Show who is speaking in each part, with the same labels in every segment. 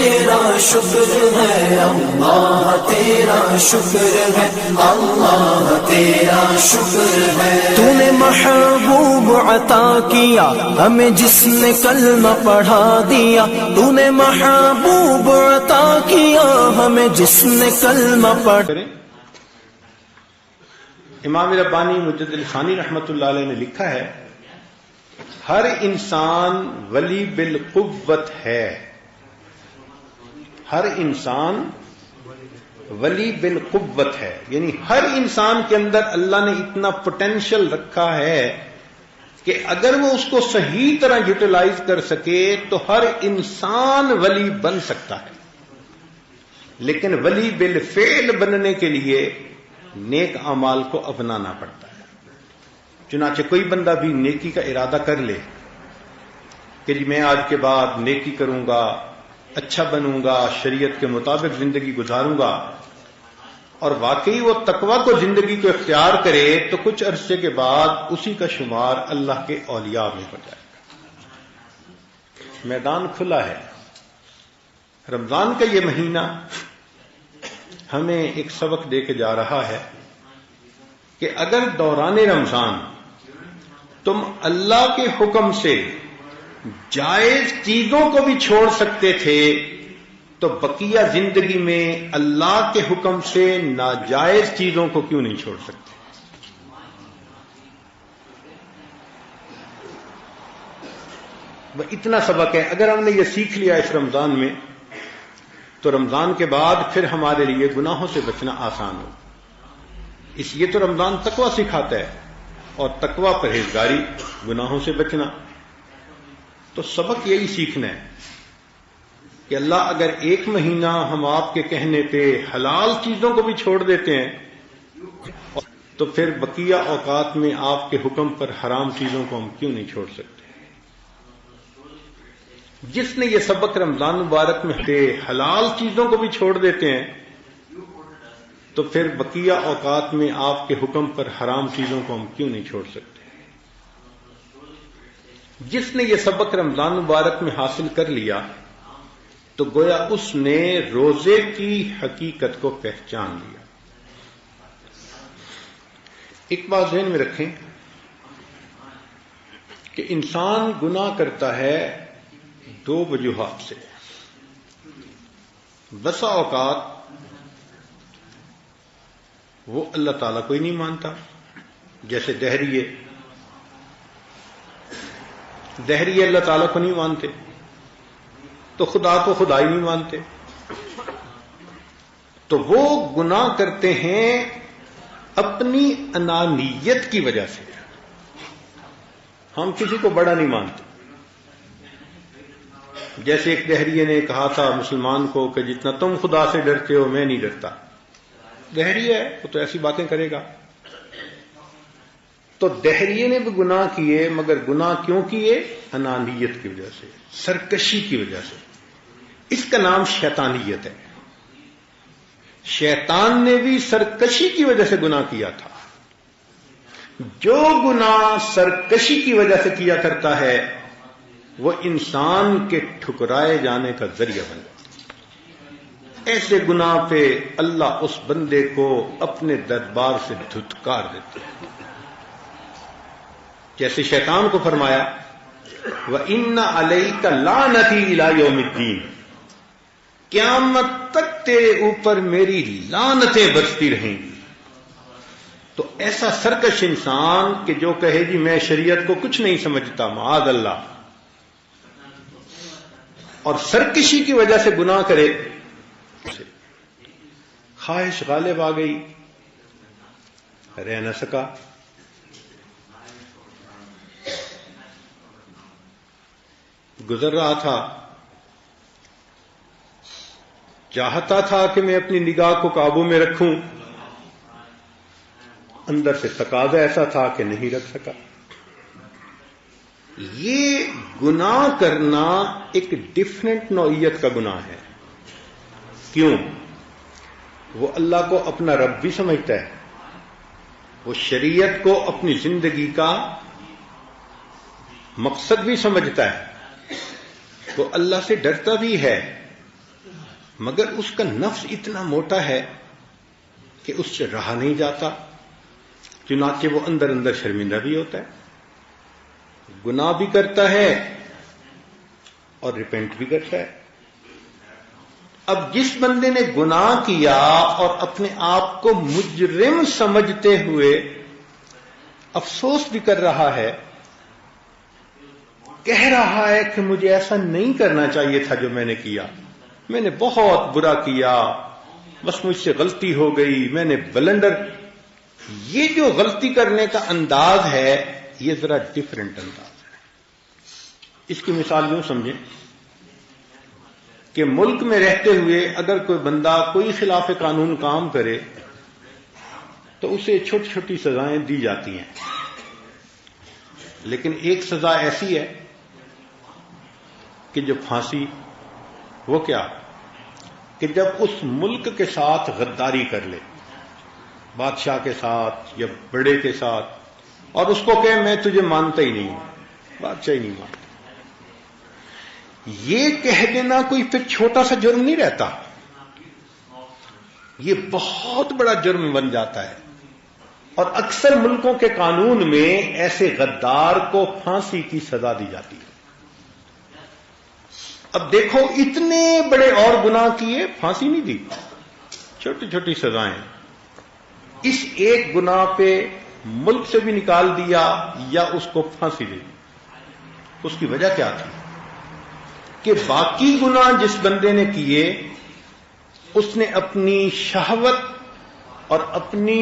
Speaker 1: تیرا شکر ہے، اللہ تیرا شکر ہے، اللہ تیرا شکر ہے۔ تو نے محبوب عطا کیا ہمیں جس نے کلمہ پڑھا دیا، تو نے محبوب عطا کیا ہمیں جس نے کلمہ پڑھا۔
Speaker 2: امام ربانی مجدد ثانی رحمۃ اللہ علیہ نے لکھا ہے، ہر انسان ولی بالقوت ہے، ہر انسان ولی بالقوت ہے، یعنی ہر انسان کے اندر اللہ نے اتنا پوٹینشل رکھا ہے کہ اگر وہ اس کو صحیح طرح یوٹیلائز کر سکے تو ہر انسان ولی بن سکتا ہے، لیکن ولی بالفعل بننے کے لیے نیک اعمال کو اپنانا پڑتا ہے۔ چنانچہ کوئی بندہ بھی نیکی کا ارادہ کر لے کہ جی میں آج کے بعد نیکی کروں گا، اچھا بنوں گا، شریعت کے مطابق زندگی گزاروں گا، اور واقعی وہ تقوی کو زندگی کو اختیار کرے تو کچھ عرصے کے بعد اسی کا شمار اللہ کے اولیاء میں ہو جائے گا۔ میدان کھلا ہے۔ رمضان کا یہ مہینہ ہمیں ایک سبق دے کے جا رہا ہے کہ اگر دوران رمضان تم اللہ کے حکم سے جائز چیزوں کو بھی چھوڑ سکتے تھے تو بقیہ زندگی میں اللہ کے حکم سے ناجائز چیزوں کو کیوں نہیں چھوڑ سکتے؟ وہ اتنا سبق ہے، اگر ہم نے یہ سیکھ لیا اس رمضان میں تو رمضان کے بعد پھر ہمارے لیے گناہوں سے بچنا آسان ہو۔ اس لیے تو رمضان تقویٰ سکھاتا ہے، اور تقویٰ پرہیزگاری، گناہوں سے بچنا۔ تو سبق یہی سیکھنا ہے کہ اللہ اگر ایک مہینہ ہم آپ کے کہنے پہ حلال چیزوں کو بھی چھوڑ دیتے ہیں تو پھر بقیہ اوقات میں آپ کے حکم پر حرام چیزوں کو ہم کیوں نہیں چھوڑ سکتے؟ جس نے یہ سبق رمضان مبارک میں حلال چیزوں کو بھی چھوڑ دیتے ہیں تو پھر بقیہ اوقات میں آپ کے حکم پر حرام چیزوں کو ہم کیوں نہیں چھوڑ سکتے؟ جس نے یہ سبق رمضان مبارک میں حاصل کر لیا تو گویا اس نے روزے کی حقیقت کو پہچان لیا۔ ایک بات ذہن میں رکھیں کہ انسان گناہ کرتا ہے دو وجوہات سے۔ بسا اوقات وہ اللہ تعالیٰ کو ہی نہیں مانتا، جیسے دہریے اللہ تعالیٰ کو نہیں مانتے تو خدا کو خدا ہی نہیں مانتے، تو وہ گناہ کرتے ہیں اپنی انانیت کی وجہ سے۔ ہم کسی کو بڑا نہیں مانتے، جیسے ایک دہریے نے کہا تھا مسلمان کو کہ جتنا تم خدا سے ڈرتے ہو میں نہیں ڈرتا۔ دہریہ ہے، وہ تو ایسی باتیں کرے گا۔ تو دہریے نے بھی گناہ کیے، مگر گناہ کیوں کیے؟ انانیت کی وجہ سے، سرکشی کی وجہ سے۔ اس کا نام شیطانیت ہے۔ شیطان نے بھی سرکشی کی وجہ سے گناہ کیا تھا۔ جو گناہ سرکشی کی وجہ سے کیا کرتا ہے وہ انسان کے ٹھکرائے جانے کا ذریعہ بن جاتا ہے۔ ایسے گناہ پہ اللہ اس بندے کو اپنے دربار سے دھتکار دیتا ہے۔ جیسے شیطان کو فرمایا وَإِنَّ عَلَيْكَ لَعْنَتِي إِلَىٰ يَوْمِ الدِّينِ، قیامت تک تیرے اوپر میری لعنتیں برستی رہیں گی۔ تو ایسا سرکش انسان کہ جو کہے جی میں شریعت کو کچھ نہیں سمجھتا، معاذ اللہ، اور سرکشی کی وجہ سے گناہ کرے، خواہش غالب آ گئی، رہ نہ سکا، گزر رہا تھا، چاہتا تھا کہ میں اپنی نگاہ کو قابو میں رکھوں، اندر سے تقاضا ایسا تھا کہ نہیں رکھ سکا۔ یہ گناہ کرنا ایک ڈیفرنٹ نوعیت کا گناہ ہے۔ کیوں؟ وہ اللہ کو اپنا رب بھی سمجھتا ہے، وہ شریعت کو اپنی زندگی کا مقصد بھی سمجھتا ہے، وہ اللہ سے ڈرتا بھی ہے، مگر اس کا نفس اتنا موٹا ہے کہ اس سے رہا نہیں جاتا، چنانچہ وہ اندر اندر شرمندہ بھی ہوتا ہے، گناہ بھی کرتا ہے اور ریپینٹ بھی کرتا ہے۔ اب جس بندے نے گناہ کیا اور اپنے آپ کو مجرم سمجھتے ہوئے افسوس بھی کر رہا ہے، کہہ رہا ہے کہ مجھے ایسا نہیں کرنا چاہیے تھا جو میں نے کیا، میں نے بہت برا کیا، بس مجھ سے غلطی ہو گئی، میں نے بلنڈر، یہ جو غلطی کرنے کا انداز ہے یہ ذرا ڈیفرنٹ انداز ہے۔ اس کی مثال یوں سمجھیں کہ ملک میں رہتے ہوئے اگر کوئی بندہ کوئی خلاف قانون کام کرے تو اسے چھوٹی چھوٹی سزائیں دی جاتی ہیں، لیکن ایک سزا ایسی ہے کہ جو پھانسی، وہ کیا کہ جب اس ملک کے ساتھ غداری کر لے، بادشاہ کے ساتھ یا بڑے کے ساتھ، اور اس کو کہے میں تجھے مانتا ہی نہیں ہوں، بادشاہ ہی نہیں مانتا، یہ کہہ دینا کوئی پھر چھوٹا سا جرم نہیں رہتا، یہ بہت بڑا جرم بن جاتا ہے، اور اکثر ملکوں کے قانون میں ایسے غدار کو پھانسی کی سزا دی جاتی ہے۔ اب دیکھو اتنے بڑے اور گناہ کیے، پھانسی نہیں دی، چھوٹی چھوٹی سزائیں، اس ایک گناہ پہ ملک سے بھی نکال دیا یا اس کو پھانسی دے دی۔ اس کی وجہ کیا تھی کہ باقی گناہ جس بندے نے کیے اس نے اپنی شہوت اور اپنی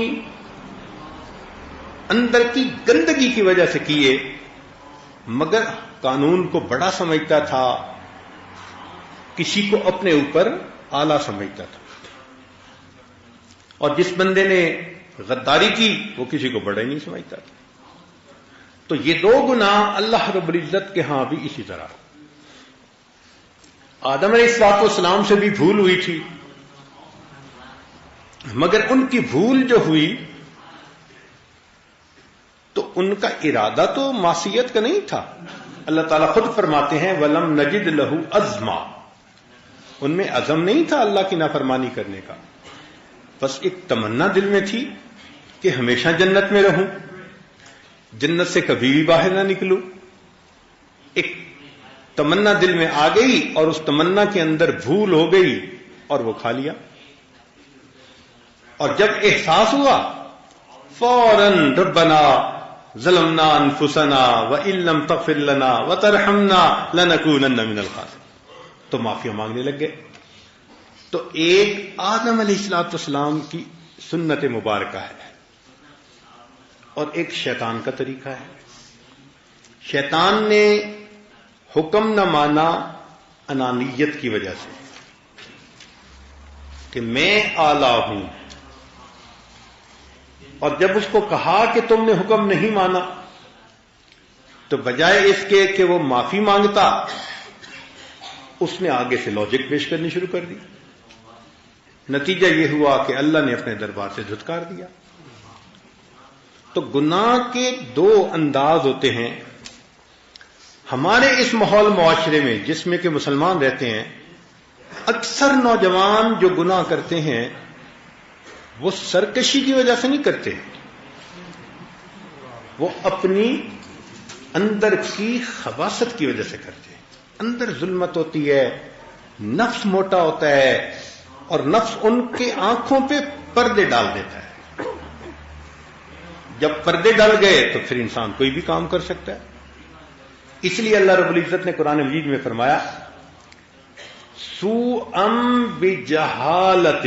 Speaker 2: اندر کی گندگی کی وجہ سے کیے، مگر قانون کو بڑا سمجھتا تھا، کسی کو اپنے اوپر اعلیٰ سمجھتا تھا، اور جس بندے نے غداری کی وہ کسی کو بڑا ہی نہیں سمجھتا تھا۔ تو یہ دو گناہ اللہ رب العزت کے ہاں بھی اسی طرح۔ آدم علیہ السلام سے بھی بھول ہوئی تھی، مگر ان کی بھول جو ہوئی تو ان کا ارادہ تو معصیت کا نہیں تھا۔ اللہ تعالیٰ خود فرماتے ہیں وَلَمْ نَجِدْ لَهُ عَزْمًا، ان میں عزم نہیں تھا اللہ کی نافرمانی کرنے کا، بس ایک تمنا دل میں تھی کہ ہمیشہ جنت میں رہوں، جنت سے کبھی بھی باہر نہ نکلوں، ایک تمنا دل میں آ گئی اور اس تمنا کے اندر بھول ہو گئی اور وہ کھا لیا، اور جب احساس ہوا فوراً ربنا ظلمنا انفسنا وان لم تغفر لنا وترحمنا لنکونن من الخاسرین، تو معافی مانگنے لگ گئے۔ تو ایک آدم علیہ السلام کی سنت مبارکہ ہے اور ایک شیطان کا طریقہ ہے۔ شیطان نے حکم نہ مانا انانیت کی وجہ سے کہ میں اعلیٰ ہوں، اور جب اس کو کہا کہ تم نے حکم نہیں مانا تو بجائے اس کے کہ وہ معافی مانگتا، اس نے آگے سے لاجک پیش کرنی شروع کر دی۔ نتیجہ یہ ہوا کہ اللہ نے اپنے دربار سے دھتکار دیا۔ تو گناہ کے دو انداز ہوتے ہیں۔ ہمارے اس ماحول معاشرے میں جس میں کہ مسلمان رہتے ہیں، اکثر نوجوان جو گناہ کرتے ہیں وہ سرکشی کی وجہ سے نہیں کرتے، وہ اپنی اندر کی خباثت کی وجہ سے کرتے ہیں۔ اندر ظلمت ہوتی ہے، نفس موٹا ہوتا ہے، اور نفس ان کے آنکھوں پہ پردے ڈال دیتا ہے۔ جب پردے ڈل گئے تو پھر انسان کوئی بھی کام کر سکتا ہے۔ اس لیے اللہ رب العزت نے قرآن مجید میں فرمایا سوءً بجہالۃ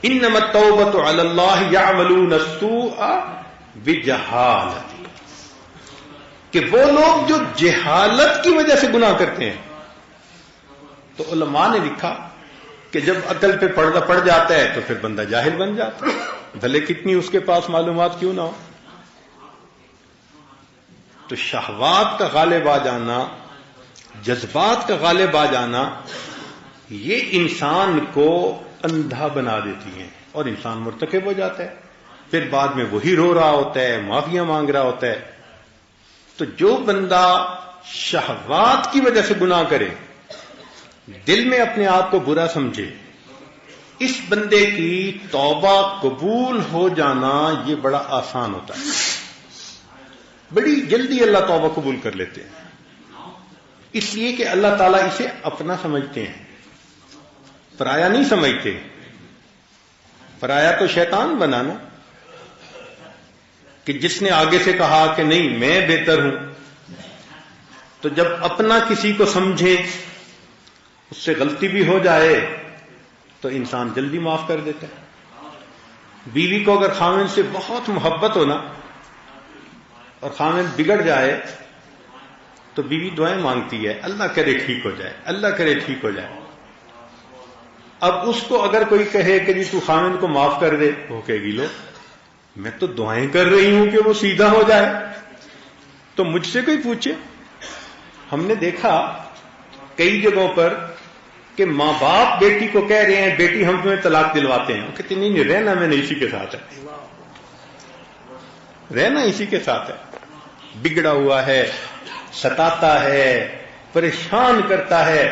Speaker 2: انما التوبۃ علی اللہ یعملون السوء بجہالۃ، کہ وہ لوگ جو جہالت کی وجہ سے گناہ کرتے ہیں، تو علماء نے لکھا کہ جب عقل پہ پردہ پڑ جاتا ہے تو پھر بندہ جاہل بن جاتا ہے، بھلے کتنی اس کے پاس معلومات کیوں نہ ہو۔ تو شہوات کا غالب آ جانا، جذبات کا غالب آ جانا، یہ انسان کو اندھا بنا دیتی ہیں اور انسان مرتکب ہو جاتا ہے، پھر بعد میں وہی رو رہا ہوتا ہے، معافیاں مانگ رہا ہوتا ہے۔ تو جو بندہ شہوات کی وجہ سے گناہ کرے دل میں اپنے آپ کو برا سمجھے، اس بندے کی توبہ قبول ہو جانا یہ بڑا آسان ہوتا ہے، بڑی جلدی اللہ توبہ قبول کر لیتے ہیں، اس لیے کہ اللہ تعالیٰ اسے اپنا سمجھتے ہیں، پرایا نہیں سمجھتے۔ پرایا تو شیطان بنانا، کہ جس نے آگے سے کہا کہ نہیں میں بہتر ہوں، تو جب اپنا کسی کو سمجھے، اس سے غلطی بھی ہو جائے تو انسان جلدی معاف کر دیتا ہے۔ بیوی کو اگر خاوند سے بہت محبت ہونا اور خاوند بگڑ جائے تو بیوی دعائیں مانگتی ہے، اللہ کرے ٹھیک ہو جائے، اللہ کرے ٹھیک ہو جائے۔ اب اس کو اگر کوئی کہے کہ جی تو خاوند کو معاف کر دے، وہ کہے گی لو میں تو دعائیں کر رہی ہوں کہ وہ سیدھا ہو جائے، تو مجھ سے کوئی پوچھے۔ ہم نے دیکھا کئی جگہوں پر کہ ماں باپ بیٹی کو کہہ رہے ہیں بیٹی ہم تمہیں طلاق دلواتے ہیں، وہ کہتے نہیں رہنا میں نے اسی کے ساتھ ہے، رہنا اسی کے ساتھ ہے، بگڑا ہوا ہے، ستاتا ہے، پریشان کرتا ہے،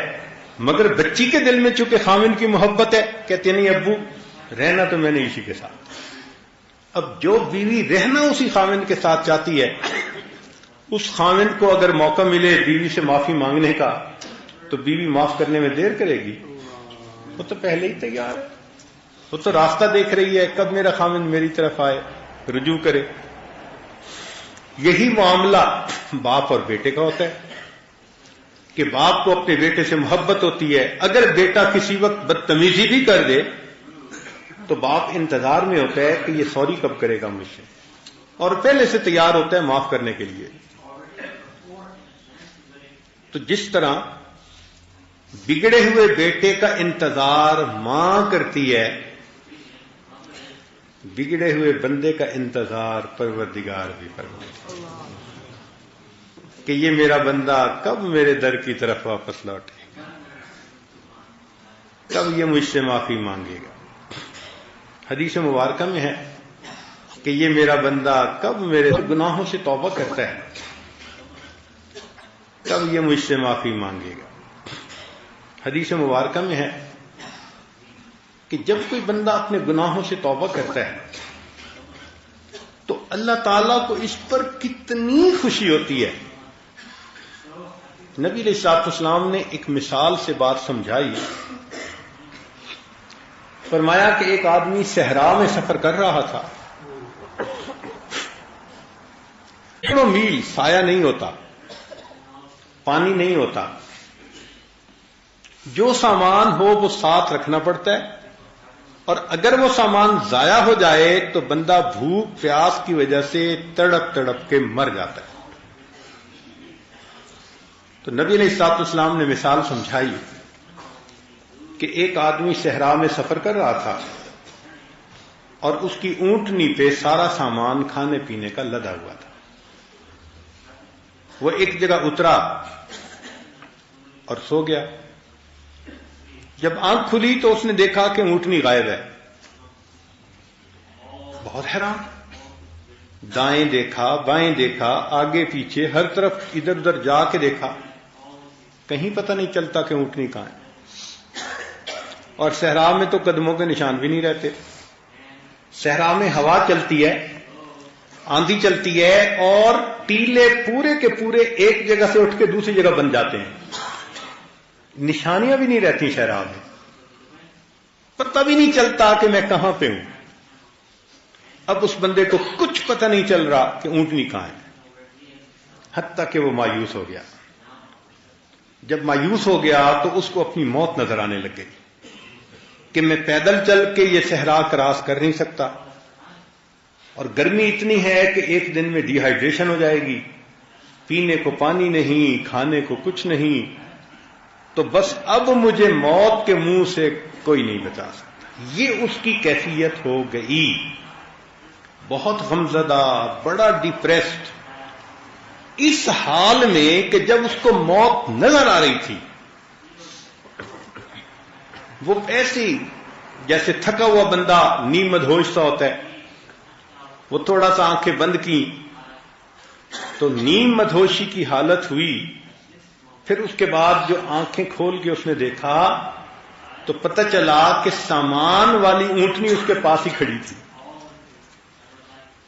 Speaker 2: مگر بچی کے دل میں چونکہ خاوند کی محبت ہے، کہتے نہیں ابو رہنا تو میں نے اسی کے ساتھ۔ اب جو بیوی رہنا اسی خاوند کے ساتھ چاہتی ہے، اس خاوند کو اگر موقع ملے بیوی سے معافی مانگنے کا تو بیوی معاف کرنے میں دیر کرے گی؟ وہ تو پہلے ہی تیار ہے، وہ تو راستہ دیکھ رہی ہے کب میرا خاوند میری طرف آئے، رجوع کرے۔ یہی معاملہ باپ اور بیٹے کا ہوتا ہے کہ باپ کو اپنے بیٹے سے محبت ہوتی ہے، اگر بیٹا کسی وقت بدتمیزی بھی کر دے تو باپ انتظار میں ہوتا ہے کہ یہ سوری کب کرے گا مجھ سے، اور پہلے سے تیار ہوتا ہے معاف کرنے کے لیے۔ تو جس طرح بگڑے ہوئے بیٹے کا انتظار ماں کرتی ہے، بگڑے ہوئے بندے کا انتظار پروردگار بھی فرماتا ہے کہ یہ میرا بندہ کب میرے در کی طرف واپس لوٹے گا، کب یہ مجھ سے معافی مانگے گا۔ حدیث مبارکہ میں ہے کہ یہ میرا بندہ کب میرے گناہوں سے توبہ کرتا ہے، کب یہ مجھ سے معافی مانگے گا۔ حدیث مبارکہ میں ہے کہ جب کوئی بندہ اپنے گناہوں سے توبہ کرتا ہے تو اللہ تعالیٰ کو اس پر کتنی خوشی ہوتی ہے۔ نبی علیہ الصلوۃ والسلام نے ایک مثال سے بات سمجھائی، فرمایا کہ ایک آدمی صحرا میں سفر کر رہا تھا، سینکڑوں میل سایہ نہیں ہوتا، پانی نہیں ہوتا، جو سامان ہو وہ ساتھ رکھنا پڑتا ہے، اور اگر وہ سامان ضائع ہو جائے تو بندہ بھوک پیاس کی وجہ سے تڑپ تڑپ کے مر جاتا ہے۔ تو نبی علیہ الصلوۃ والسلام نے مثال سمجھائی کہ ایک آدمی صحرا میں سفر کر رہا تھا اور اس کی اونٹنی پہ سارا سامان کھانے پینے کا لدا ہوا تھا۔ وہ ایک جگہ اترا اور سو گیا۔ جب آنکھ کھلی تو اس نے دیکھا کہ اونٹنی غائب ہے، بہت حیران، دائیں دیکھا بائیں دیکھا آگے پیچھے ہر طرف ادھر ادھر جا کے دیکھا، کہیں پتہ نہیں چلتا کہ اونٹنی کہاں ہے۔ اور صحرا میں تو قدموں کے نشان بھی نہیں رہتے، صحرا میں ہوا چلتی ہے، آندھی چلتی ہے، اور ٹیلے پورے کے پورے ایک جگہ سے اٹھ کے دوسری جگہ بن جاتے ہیں، نشانیاں بھی نہیں رہتی صحرا میں، پتہ بھی نہیں چلتا کہ میں کہاں پہ ہوں۔ اب اس بندے کو کچھ پتہ نہیں چل رہا کہ اونٹنی کہاں ہے، حتیٰ کہ وہ مایوس ہو گیا۔ جب مایوس ہو گیا تو اس کو اپنی موت نظر آنے لگ گئی کہ میں پیدل چل کے یہ صحرا کراس کر نہیں سکتا، اور گرمی اتنی ہے کہ ایک دن میں ڈی ہائیڈریشن ہو جائے گی، پینے کو پانی نہیں، کھانے کو کچھ نہیں، تو بس اب مجھے موت کے منہ سے کوئی نہیں بچا سکتا۔ یہ اس کی کیفیت ہو گئی، بہت غمزدہ، بڑا ڈپریسڈ، اس حال میں کہ جب اس کو موت نظر آ رہی تھی وہ ایسی جیسے تھکا ہوا بندہ نیم مدہوش سا ہوتا ہے، وہ تھوڑا سا آنکھیں بند کی تو نیم مدہوشی کی حالت ہوئی پھر اس کے بعد جو آنکھیں کھول کے اس نے دیکھا تو پتہ چلا کہ سامان والی اونٹنی اس کے پاس ہی کھڑی تھی.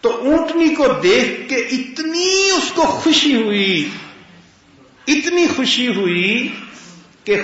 Speaker 2: تو اونٹنی کو دیکھ کے اتنی اس کو خوشی ہوئی، اتنی خوشی ہوئی کہ